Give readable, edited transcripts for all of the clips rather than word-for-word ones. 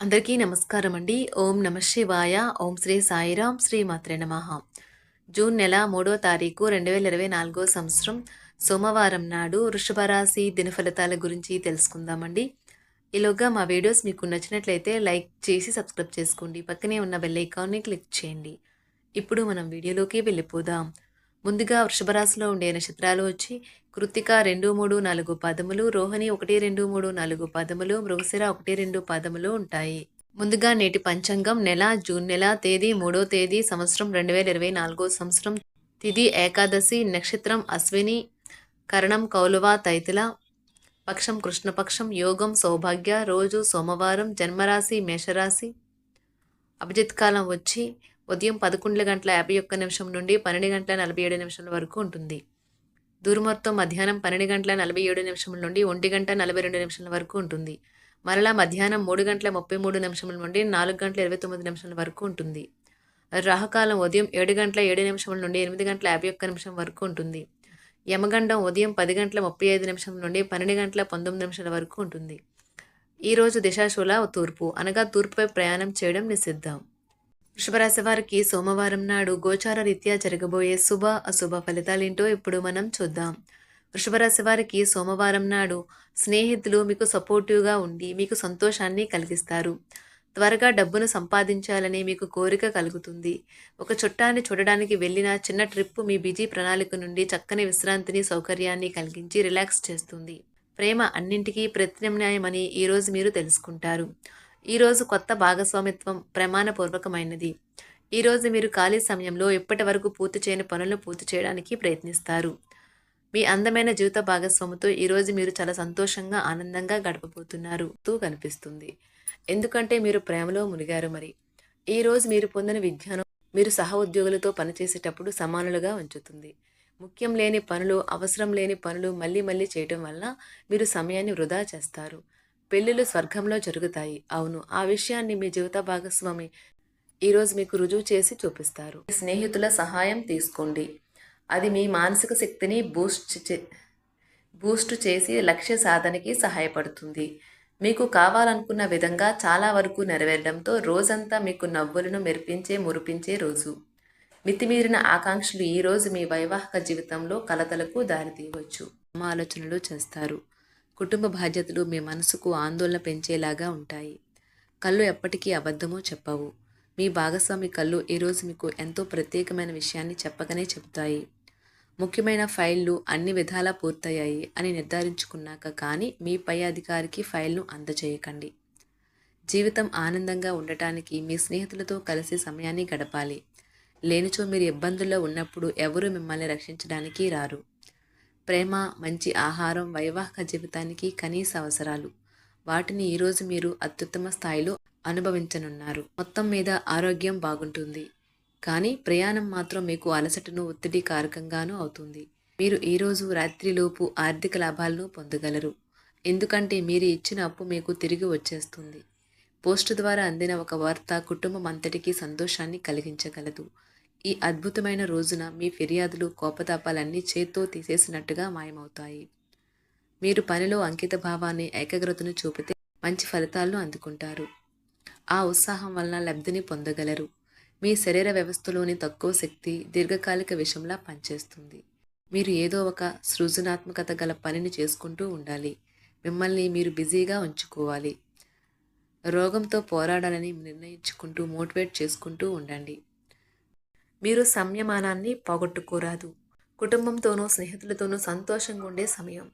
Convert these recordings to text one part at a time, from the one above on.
అందరికీ నమస్కారం అండి. ఓం నమ శివాయ. ఓం శ్రీ సాయిరాం. శ్రీ మాత్రే నమః. జూన్ నెల 3వ తారీఖు 2024 సంవత్సరం సోమవారం నాడు వృషభ రాశి దినఫలితాల గురించి తెలుసుకుందామండి. ఈలోగా మా వీడియోస్ మీకు నచ్చినట్లయితే లైక్ చేసి సబ్స్క్రైబ్ చేసుకోండి. పక్కనే ఉన్న బెల్ ఐకాన్ని క్లిక్ చేయండి. ఇప్పుడు మనం వీడియోలోకి వెళ్ళిపోదాం. ముందుగా వృషభ రాశిలో ఉండే నక్షత్రాలు వచ్చి కృత్తిక 2, 3, 4 పదములు, రోహిణి 1, 2, 3, 4 పదములు, మృగశిర 1, 2 పదములు ఉంటాయి. ముందుగా నేటి పంచాంగం నెల జూన్ నెల తేదీ 3వ తేదీ సంవత్సరం 2024 సంవత్సరం తిథి ఏకాదశి, నక్షత్రం అశ్విని, కరణం కౌలువ తైతిల, పక్షం కృష్ణపక్షం, యోగం సౌభాగ్య, రోజు సోమవారం, జన్మరాశి మేషరాశి, అభిజిత్ కాలం వచ్చి ఉదయం 11:51 నుండి 12:47 వరకు ఉంటుంది. దుర్ముహూర్తం మధ్యాహ్నం 12:47 నుండి 1:42 వరకు ఉంటుంది. మరలా మధ్యాహ్నం 3:33 నుండి 4:29 వరకు ఉంటుంది. రాహుకాలం ఉదయం 7:07 నుండి 8:51 వరకు ఉంటుంది. యమగండం ఉదయం 10:35 నుండి 12:19 వరకు ఉంటుంది. ఈరోజు దిశాశూల తూర్పు, అనగా తూర్పుపై ప్రయాణం చేయడం నిషిద్ధం. వృషభరాశి వారికి సోమవారం నాడు గోచార రీత్యా జరగబోయే శుభ అశుభ ఫలితాలేంటో ఇప్పుడు మనం చూద్దాం. వృషభరాశి వారికి సోమవారం నాడు స్నేహితులు మీకు సపోర్టివ్గా ఉండి మీకు సంతోషాన్ని కలిగిస్తారు. త్వరగా డబ్బును సంపాదించాలని మీకు కోరిక కలుగుతుంది. ఒక చుట్టాన్ని చూడడానికి వెళ్ళిన చిన్న ట్రిప్ మీ బిజీ ప్రణాళిక నుండి చక్కని విశ్రాంతిని, సౌకర్యాన్ని కలిగించి రిలాక్స్ చేస్తుంది. ప్రేమ అన్నింటికీ ప్రత్యామ్నాయమని ఈరోజు మీరు తెలుసుకుంటారు. ఈరోజు కొత్త భాగస్వామిత్వం ప్రమాణపూర్వకమైనది. ఈరోజు మీరు ఖాళీ సమయంలో ఇప్పటి వరకు పూర్తి చేయని పనులను పూర్తి చేయడానికి ప్రయత్నిస్తారు. మీ అందమైన జీవిత భాగస్వామితో ఈరోజు మీరు చాలా సంతోషంగా, ఆనందంగా గడపబోతున్నారు కనిపిస్తుంది. ఎందుకంటే మీరు ప్రేమలో మునిగారు. మరి ఈరోజు మీరు పొందిన విజ్ఞానం మీరు సహ ఉద్యోగులతో పనిచేసేటప్పుడు సమానులుగా ఉంచుతుంది. ముఖ్యం లేని పనులు, అవసరం లేని పనులు మళ్ళీ మళ్ళీ చేయటం వల్ల మీరు సమయాన్ని వృధా చేస్తారు. పెళ్ళిళ్ళు స్వర్గంలో జరుగుతాయి. అవును, ఆ విషయాన్ని మీ జీవిత భాగస్వామి ఈరోజు మీకు రుజువు చేసి చూపిస్తారు. స్నేహితుల సహాయం తీసుకోండి. అది మీ మానసిక శక్తిని బూస్ట్ చేసి లక్ష్య సాధనకి సహాయపడుతుంది. మీకు కావాలనుకున్న విధంగా చాలా వరకు నెరవేరడంతో రోజంతా మీకు నవ్వులను మురిపించే రోజు. మితిమీరిన ఆకాంక్షలు ఈరోజు మీ వైవాహిక జీవితంలో కలతలకు దారితీయవచ్చు. ఆలోచనలు చేస్తారు. కుటుంబ బాధ్యతలు మీ మనసుకు ఆందోళన పెంచేలాగా ఉంటాయి. కళ్ళు ఎప్పటికీ అబద్ధమో చెప్పవు. మీ భాగస్వామి కళ్ళు ఈరోజు మీకు ఎంతో ప్రత్యేకమైన విషయాన్ని చెప్పకనే చెబుతాయి. ముఖ్యమైన ఫైళ్లు అన్ని విధాలా పూర్తయ్యాయి అని నిర్ధారించుకున్నాక కానీ మీ పై అధికారికి ఫైల్ను అందజేయకండి. జీవితం ఆనందంగా ఉండటానికి మీ స్నేహితులతో కలిసి సమయాన్ని గడపాలి. లేనిచో మీరు ఇబ్బందుల్లో ఉన్నప్పుడు ఎవరూ మిమ్మల్ని రక్షించడానికి రారు. ప్రేమ, మంచి ఆహారం వైవాహిక జీవితానికి కనీస అవసరాలు. వాటిని ఈరోజు మీరు అత్యుత్తమ స్థాయిలో అనుభవించనున్నారు. మొత్తం మీద ఆరోగ్యం బాగుంటుంది. కానీ ప్రయాణం మాత్రం మీకు అలసటను, ఒత్తిడి కారకంగానూ అవుతుంది. మీరు ఈరోజు రాత్రిలోపు ఆర్థిక లాభాలను పొందగలరు. ఎందుకంటే మీరు ఇచ్చిన అప్పు మీకు తిరిగి వచ్చేస్తుంది. పోస్టు ద్వారా అందిన ఒక వార్త కుటుంబం అంతటికీ సంతోషాన్ని కలిగించగలదు. ఈ అద్భుతమైన రోజున మీ ఫిర్యాదులు, కోపతాపాలన్నీ చేత్తో తీసేసినట్టుగా మాయమవుతాయి. మీరు పనిలో అంకిత భావాన్ని, ఏకాగ్రతను చూపితే మంచి ఫలితాలను అందుకుంటారు. ఆ ఉత్సాహం వలన లబ్ధిని పొందగలరు. మీ శరీర వ్యవస్థలోని తక్కువ శక్తి దీర్ఘకాలిక విషంలా పనిచేస్తుంది. మీరు ఏదో ఒక సృజనాత్మకత గల పనిని చేసుకుంటూ ఉండాలి. మిమ్మల్ని మీరు బిజీగా ఉంచుకోవాలి. రోగంతో పోరాడాలని నిర్ణయించుకుంటూ మోటివేట్ చేసుకుంటూ ఉండండి. మీరు సంయమనాన్ని పోగొట్టుకోరాదు. కుటుంబంతోనూ స్నేహితులతోనూ సంతోషంగా ఉండే సమయం.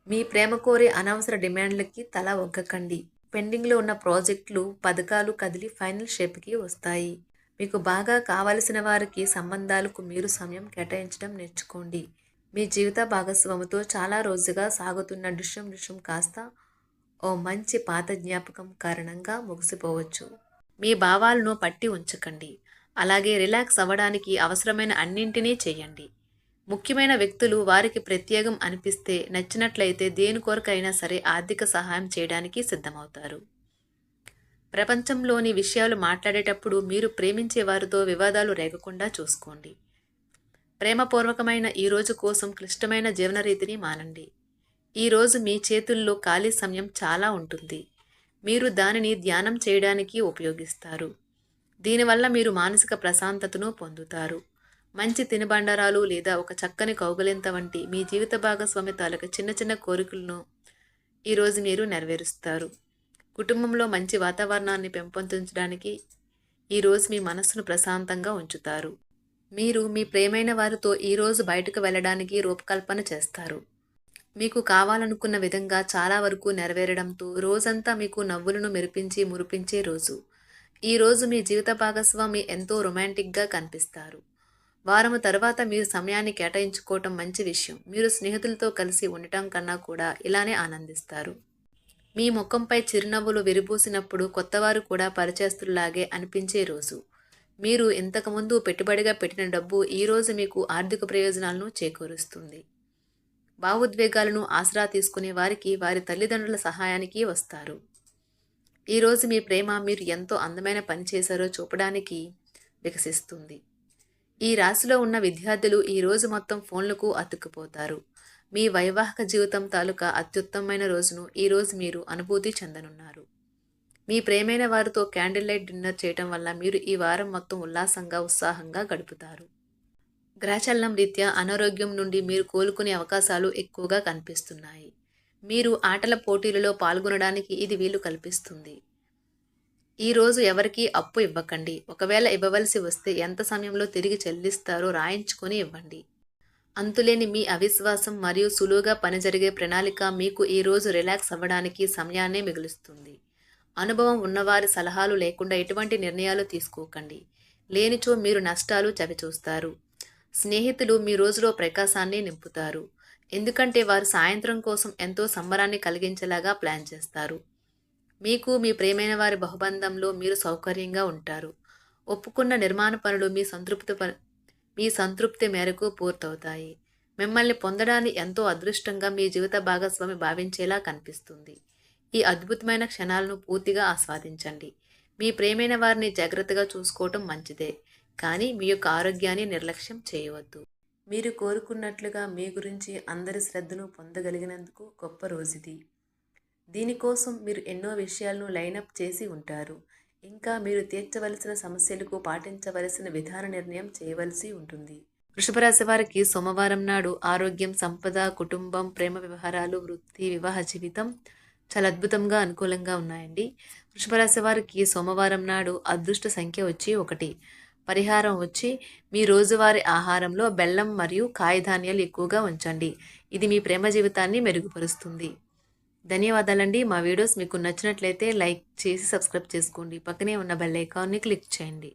మీ ప్రేమ కోరే అనవసర డిమాండ్లకి తల ఒగ్గకండి. పెండింగ్లో ఉన్న ప్రాజెక్టులు, పథకాలు కదిలి ఫైనల్ షేప్కి వస్తాయి. మీకు బాగా కావలసిన వారికి సంబంధాలకు మీరు సమయం కేటాయించడం నేర్చుకోండి. మీ జీవిత భాగస్వామితో చాలా రోజుగా సాగుతున్న డిష్యం కాస్త ఓ మంచి పాత జ్ఞాపకం కారణంగా ముగిసిపోవచ్చు. మీ భావాలను పట్టి ఉంచకండి. అలాగే రిలాక్స్ అవ్వడానికి అవసరమైన అన్నింటినీ చేయండి. ముఖ్యమైన వ్యక్తులు వారికి ప్రత్యేకం అనిపిస్తే, నచ్చినట్లయితే దేని కొరకైనా సరే ఆర్థిక సహాయం చేయడానికి సిద్ధమవుతారు. ప్రపంచంలోని విషయాలు మాట్లాడేటప్పుడు మీరు ప్రేమించే వారితో వివాదాలు రేగకుండా చూసుకోండి. ప్రేమపూర్వకమైన ఈ రోజు కోసం క్లిష్టమైన జీవన రీతిని మానండి. ఈరోజు మీ చేతుల్లో ఖాళీ సమయం చాలా ఉంటుంది. మీరు దానిని ధ్యానం చేయడానికి ఉపయోగిస్తారు. దీనివల్ల మీరు మానసిక ప్రశాంతతను పొందుతారు. మంచి తినుబండారాలు లేదా ఒక చక్కని కౌగిలింత వంటి మీ జీవిత భాగస్వామి తాలూకు చిన్న చిన్న కోరికలను ఈరోజు మీరు నెరవేరుస్తారు. కుటుంబంలో మంచి వాతావరణాన్ని పెంపొందించడానికి ఈరోజు మీ మనస్సును ప్రశాంతంగా ఉంచుతారు. మీరు మీ ప్రియమైన వారితో ఈరోజు బయటకు వెళ్ళడానికి రూపకల్పన చేస్తారు. మీకు కావాలనుకున్న విధంగా చాలా వరకు నెరవేరడంతో రోజంతా మీకు నవ్వులను మురిపించే రోజు. ఈరోజు మీ జీవిత భాగస్వామి ఎంతో రొమాంటిక్గా కనిపిస్తారు. వారము తర్వాత మీరు సమయాన్ని కేటాయించుకోవటం మంచి విషయం. మీరు స్నేహితులతో కలిసి ఉండటం కన్నా కూడా ఇలానే ఆనందిస్తారు. మీ ముఖంపై చిరునవ్వులు విరిబూసినప్పుడు కొత్తవారు కూడా పరిచయస్తుల్లాగే అనిపించే రోజు. మీరు ఇంతకుముందు పెట్టుబడిగా పెట్టిన డబ్బు ఈరోజు మీకు ఆర్థిక ప్రయోజనాలను చేకూరుస్తుంది. భావోద్వేగాలను ఆసరా తీసుకునే వారికి వారి తల్లిదండ్రుల సహాయానికి వస్తారు. ఈరోజు మీ ప్రేమ మీరు ఎంతో అందమైన పని చేశారో చూపడానికి వికసిస్తుంది. ఈ రాశిలో ఉన్న విద్యార్థులు ఈరోజు మొత్తం ఫోన్లకు అతుక్కుపోతారు. మీ వైవాహిక జీవితం తాలూకా అత్యుత్తమమైన రోజును ఈరోజు మీరు అనుభూతి చెందనున్నారు. మీ ప్రేమైన వారితో క్యాండిల్ లైట్ డిన్నర్ చేయటం వల్ల మీరు ఈ వారం మొత్తం ఉత్సాహంగా గడుపుతారు. గ్రహచలనం రీత్యా అనారోగ్యం నుండి మీరు కోలుకునే అవకాశాలు ఎక్కువగా కనిపిస్తున్నాయి. మీరు ఆటల పోటీలలో పాల్గొనడానికి ఇది వీలు కల్పిస్తుంది. ఈరోజు ఎవరికీ అప్పు ఇవ్వకండి. ఒకవేళ ఇవ్వవలసి వస్తే ఎంత సమయంలో తిరిగి చెల్లిస్తారో రాయించుకొని ఇవ్వండి. అంతులేని మీ అవిశ్వాసం మరియు సులువుగా పని జరిగే ప్రణాళిక మీకు ఈరోజు రిలాక్స్ అవ్వడానికి సమయాన్నే మిగులుస్తుంది. అనుభవం ఉన్నవారి సలహాలు లేకుండా ఎటువంటి నిర్ణయాలు తీసుకోకండి. లేనిచో మీరు నష్టాలు చవిచూస్తారు. స్నేహితులు మీ రోజులో ప్రకాశాన్ని నింపుతారు. ఎందుకంటే వారు సాయంత్రం కోసం ఎంతో సంబరాన్ని కలిగించేలాగా ప్లాన్ చేస్తారు. మీకు మీ ప్రియమైన వారి బహుబంధంలో మీరు సౌకర్యంగా ఉంటారు. ఒప్పుకున్న నిర్మాణ పనులు మీ సంతృప్తి మేరకు పూర్తవుతాయి. మిమ్మల్ని పొందడాన్ని ఎంతో అదృష్టంగా మీ జీవిత భాగస్వామి భావించేలా కనిపిస్తుంది. ఈ అద్భుతమైన క్షణాలను పూర్తిగా ఆస్వాదించండి. మీ ప్రియమైన వారిని జాగ్రత్తగా చూసుకోవటం మంచిదే, కానీ మీ యొక్క ఆరోగ్యాన్ని నిర్లక్ష్యం చేయవద్దు. మీరు కోరుకున్నట్లుగా మీ గురించి అందరి శ్రద్ధను పొందగలిగినందుకు గొప్ప రోజుది. దీనికోసం మీరు ఎన్నో విషయాలను లైనప్ చేసి ఉంటారు. ఇంకా మీరు తీర్చవలసిన సమస్యలకు పాటించవలసిన విధాన నిర్ణయం చేయవలసి ఉంటుంది. వృషభ రాశి వారికి సోమవారం నాడు ఆరోగ్యం, సంపద, కుటుంబం, ప్రేమ వ్యవహారాలు, వృత్తి, వివాహ జీవితం చాలా అద్భుతంగా అనుకూలంగా ఉన్నాయండి. వృషభ రాశి వారికి సోమవారం నాడు అదృష్ట సంఖ్య వచ్చి 1. పరిహారం వచ్చి మీ రోజువారీ ఆహారంలో బెల్లం మరియు కాయధాన్యాలు ఎక్కువగా ఉంచండి. ఇది మీ ప్రేమ జీవితాన్ని మెరుగుపరుస్తుంది. ధన్యవాదాలండి. మా వీడియోస్ మీకు నచ్చినట్లయితే లైక్ చేసి సబ్స్క్రైబ్ చేసుకోండి. పక్కనే ఉన్న బెల్ ఐకాన్ని క్లిక్ చేయండి.